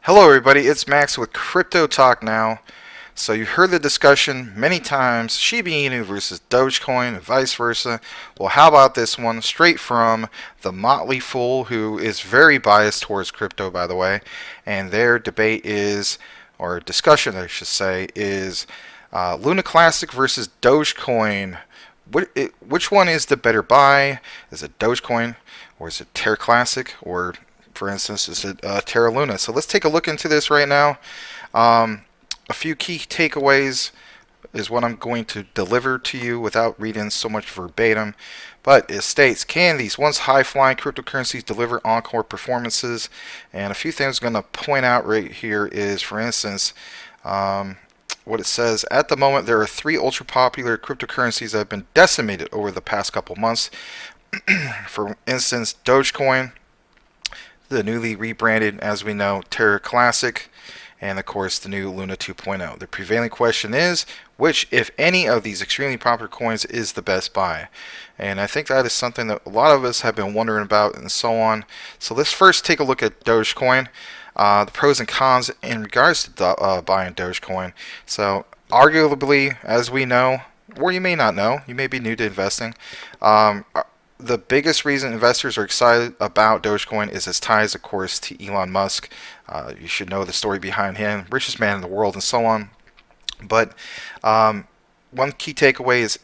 Hello everybody, it's Max with Crypto Talk Now. So you heard the discussion many times, Shiba Inu versus Dogecoin and vice versa. Well, how about this one straight from the Motley Fool, who is very biased towards crypto, by the way, and their debate is, or discussion I should say, is Luna Classic versus Dogecoin. Which one is the better buy? Is it Dogecoin or is it Terra Classic, or for instance, is it Terra Luna? So let's take a look into this right now. Um, a few key takeaways is what I'm going to deliver to you without reading so much verbatim. But it states, can these once high-flying cryptocurrencies deliver encore performances? And a few things I'm going to point out right here is, for instance, what it says. At the moment, there are three ultra-popular cryptocurrencies that have been decimated over the past couple months. For instance, Dogecoin, the newly rebranded, as we know, Terra Classic, and of course the new Luna 2.0. The prevailing question is, which, if any, of these extremely popular coins is the best buy? And I think that is something that a lot of us have been wondering about and so on. So let's first take a look at Dogecoin, the pros and cons in regards to buying Dogecoin. So arguably, as we know, or you may not know, you may be new to investing, the biggest reason investors are excited about Dogecoin is its ties, of course, to Elon Musk. You should know the story behind him, richest man in the world, and so on. But one key takeaway is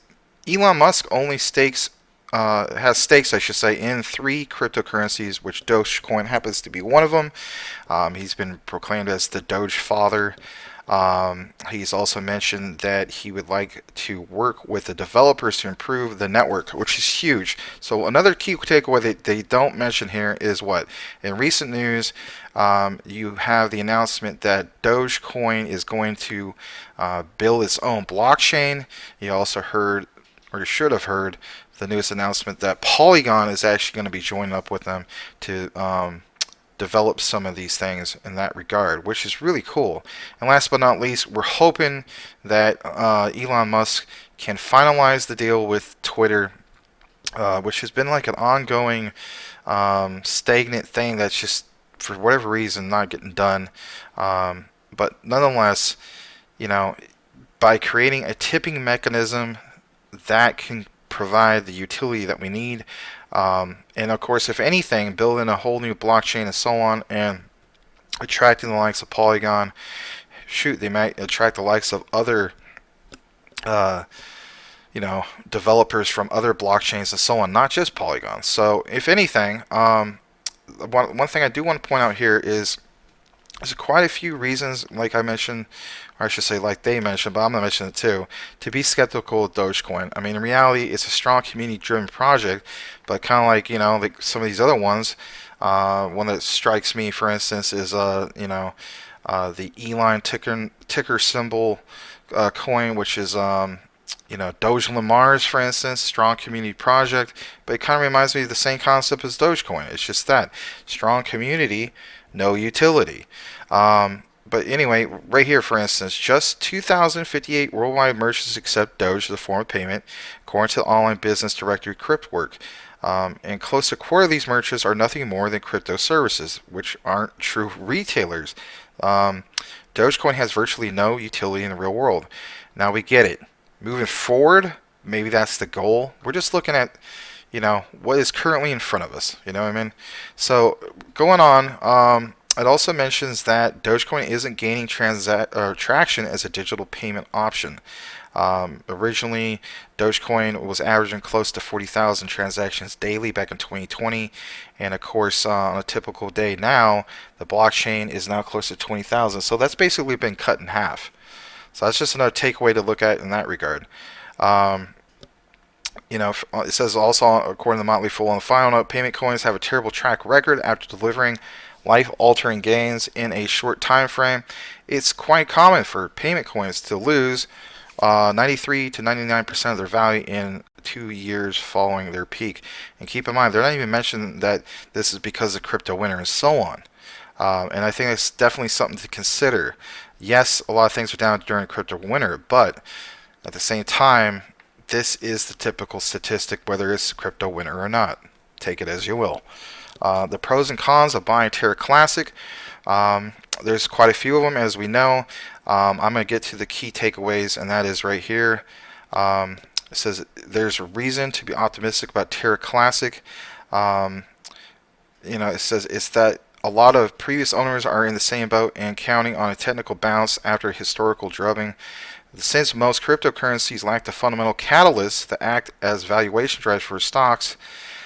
Elon Musk only has stakes, I should say, in three cryptocurrencies, which Dogecoin happens to be one of them. He's been proclaimed as the Doge father. He's also mentioned that he would like to work with the developers to improve the network, which is huge. So another key takeaway that they don't mention here is what? In recent news, you have the announcement that Dogecoin is going to build its own blockchain. You also heard, or you should have heard, the newest announcement that Polygon is actually going to be joining up with them to develop some of these things in that regard, which is really cool. And last but not least, we're hoping that Elon Musk can finalize the deal with Twitter, which has been like an ongoing stagnant thing that's just, for whatever reason, not getting done. But nonetheless, by creating a tipping mechanism that can provide the utility that we need, and of course, if anything, building a whole new blockchain and so on, and attracting the likes of Polygon. Shoot, they might attract the likes of other developers from other blockchains and so on, not just Polygon. So if anything, one thing I do want to point out here is there's quite a few reasons, like I mentioned, or I should say like they mentioned, but I'm going to mention it too, to be skeptical of Dogecoin. I mean, in reality, it's a strong community-driven project, but kind of like some of these other ones. One that strikes me, for instance, is the Elon ticker symbol coin, which is Doge Lamar's, for instance, strong community project, but it kind of reminds me of the same concept as Dogecoin. It's just that strong community, no utility. But anyway, right here, for instance, just 2,058 worldwide merchants accept Doge as a form of payment, according to the online business directory Cryptwork. And close to a quarter of these merchants are nothing more than crypto services, which aren't true retailers. Dogecoin has virtually no utility in the real world. Now we get it. Moving forward, maybe that's the goal. We're just looking at, what is currently in front of us. You know what I mean? So going on, it also mentions that Dogecoin isn't gaining traction as a digital payment option. Originally, Dogecoin was averaging close to 40,000 transactions daily back in 2020, and of course, on a typical day now, the blockchain is now close to 20,000. So that's basically been cut in half. So that's just another takeaway to look at in that regard. It says also, according to the Motley Fool, on the final note, payment coins have a terrible track record after delivering life-altering gains in a short time frame. It's quite common for payment coins to lose 93 to 99% of their value in 2 years following their peak. And keep in mind, they're not even mentioning that this is because of crypto winter and so on. And I think that's definitely something to consider. Yes, a lot of things are down during crypto winter, but at the same time, this is the typical statistic, whether it's crypto winter or not. Take it as you will. The pros and cons of buying Terra Classic. There's quite a few of them, as we know. I'm going to get to the key takeaways, and that is right here. It says there's a reason to be optimistic about Terra Classic. It says it's that a lot of previous owners are in the same boat and counting on a technical bounce after historical drubbing. Since most cryptocurrencies lack the fundamental catalysts that act as valuation drives for stocks,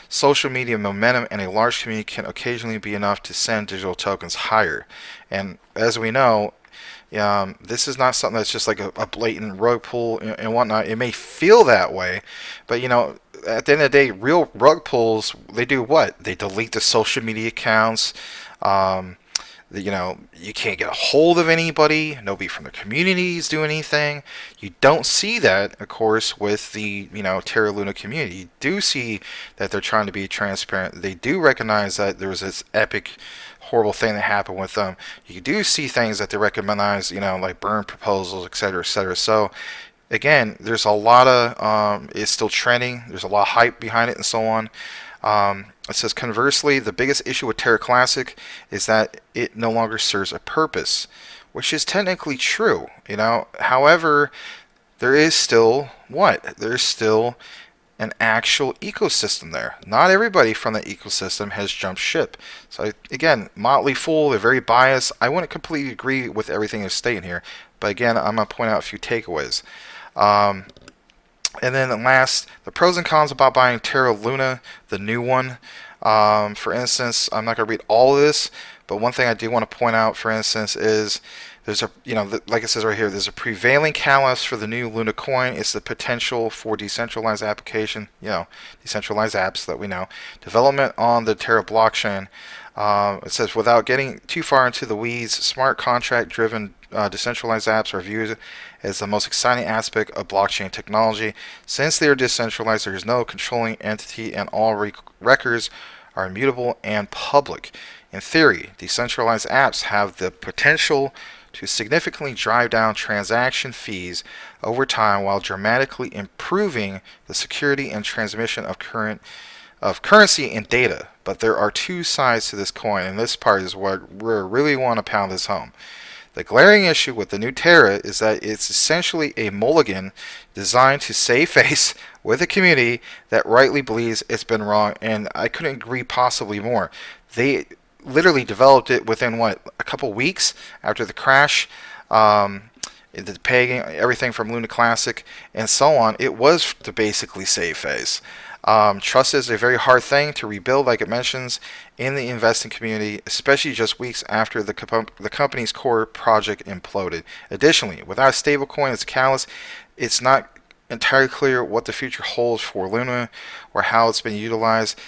social media momentum and a large community can occasionally be enough to send digital tokens higher. And as we know, this is not something that's just like a blatant rug pull and whatnot. It may feel that way, but at the end of the day, real rug pulls, they do what? They delete the social media accounts. You can't get a hold of anybody. Nobody from the communities do anything. You don't see that, of course, with the Terra Luna community. You do see that they're trying to be transparent. They do recognize that there was this epic, horrible thing that happened with them. You do see things that they recognize, like burn proposals, etc., etc. So again, there's a lot of it's still trending. There's a lot of hype behind it and so on. It says, conversely, the biggest issue with Terra Classic is that it no longer serves a purpose, which is technically true. However, there is still what? There's still an actual ecosystem there. Not everybody from that ecosystem has jumped ship. So again, Motley Fool, they're very biased. I wouldn't completely agree with everything they're stating here, but again, I'm going to point out a few takeaways. And then last, the pros and cons about buying Terra Luna, the new one. For instance, I'm not going to read all of this, but one thing I do want to point out, for instance, is there's like it says right here, there's a prevailing catalyst for the new Luna coin. It's the potential for decentralized application, decentralized apps that we know. Development on the Terra blockchain. It says, without getting too far into the weeds, smart contract-driven decentralized apps are viewed as the most exciting aspect of blockchain technology. Since they are decentralized, there is no controlling entity and all records are immutable and public. In theory, decentralized apps have the potential to significantly drive down transaction fees over time while dramatically improving the security and transmission of currency and data. But there are two sides to this coin, and this part is what we really want to pound this home. The glaring issue with the new Terra is that it's essentially a mulligan designed to save face with a community that rightly believes it's been wrong, and I couldn't agree possibly more. They literally developed it within a couple weeks after the crash, the pegging, everything from Luna Classic and so on. It was to basically save face. Trust is a very hard thing to rebuild, like it mentions, in the investing community, especially just weeks after the company's core project imploded. Additionally, without a stablecoin as a catalyst, it's not entirely clear what the future holds for Luna or how it's been utilized.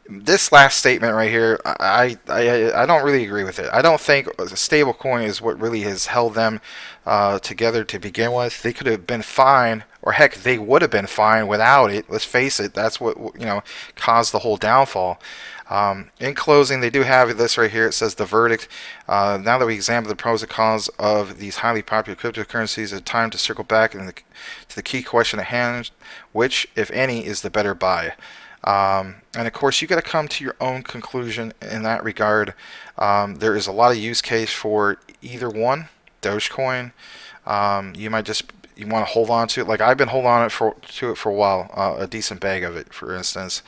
This last statement right here, I don't really agree with it. I don't think a stablecoin is what really has held them together to begin with. They could have been fine, or heck, they would have been fine without it. Let's face it, that's what caused the whole downfall. In closing, they do have this right here. It says the verdict. Now that we examine the pros and cons of these highly popular cryptocurrencies, it's time to circle back to the key question at hand: which, if any, is the better buy? And of course, you got to come to your own conclusion in that regard. There is a lot of use case for either one. Dogecoin, you want to hold on to it. Like I've been holding on to it for a while, a decent bag of it, for instance.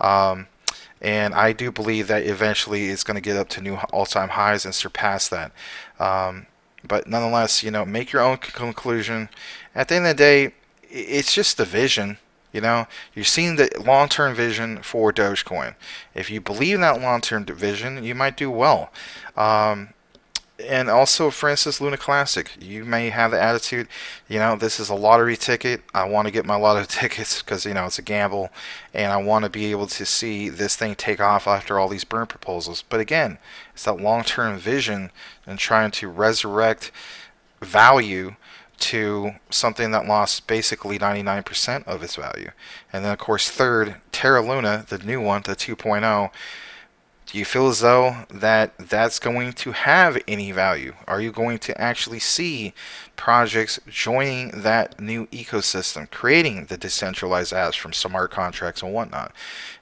And I do believe that eventually it's going to get up to new all-time highs and surpass that. But nonetheless, make your own conclusion. At the end of the day, it's just the vision. You're seeing the long-term vision for Dogecoin. If you believe in that long-term vision, you might do well. And also, for instance, Luna Classic, you may have the attitude, this is a lottery ticket. I want to get my lottery tickets because, it's a gamble, and I want to be able to see this thing take off after all these burn proposals. But again, it's that long-term vision and trying to resurrect value to something that lost basically 99% of its value. And then, of course, third, Terra Luna, the new one, the 2.0, Do you feel as though that's going to have any value? Are you going to actually see projects joining that new ecosystem, creating the decentralized apps from smart contracts and whatnot?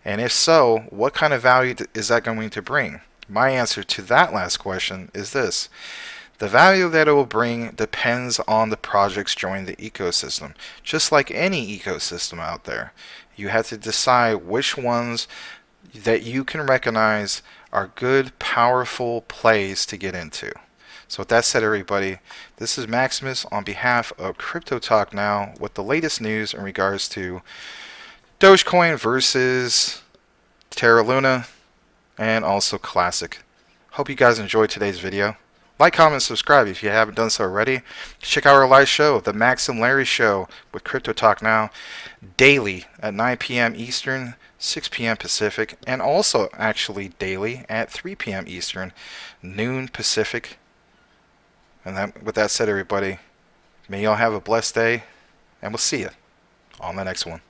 And if so, what kind of value is that going to bring? My answer to that last question is this. The value that it will bring depends on the projects joining the ecosystem. Just like any ecosystem out there, you have to decide which ones that you can recognize are good, powerful plays to get into. So with that said, everybody, this is Maximus on behalf of Crypto Talk Now with the latest news in regards to Dogecoin versus Terra Luna and also Classic. Hope you guys enjoyed today's video. Like, comment, subscribe if you haven't done so already. Check out our live show, The Max and Larry Show with Crypto Talk Now, daily at 9 p.m. Eastern, 6 p.m. Pacific, and also actually daily at 3 p.m. Eastern, noon Pacific. And with that said, everybody, may y'all have a blessed day, and we'll see you on the next one.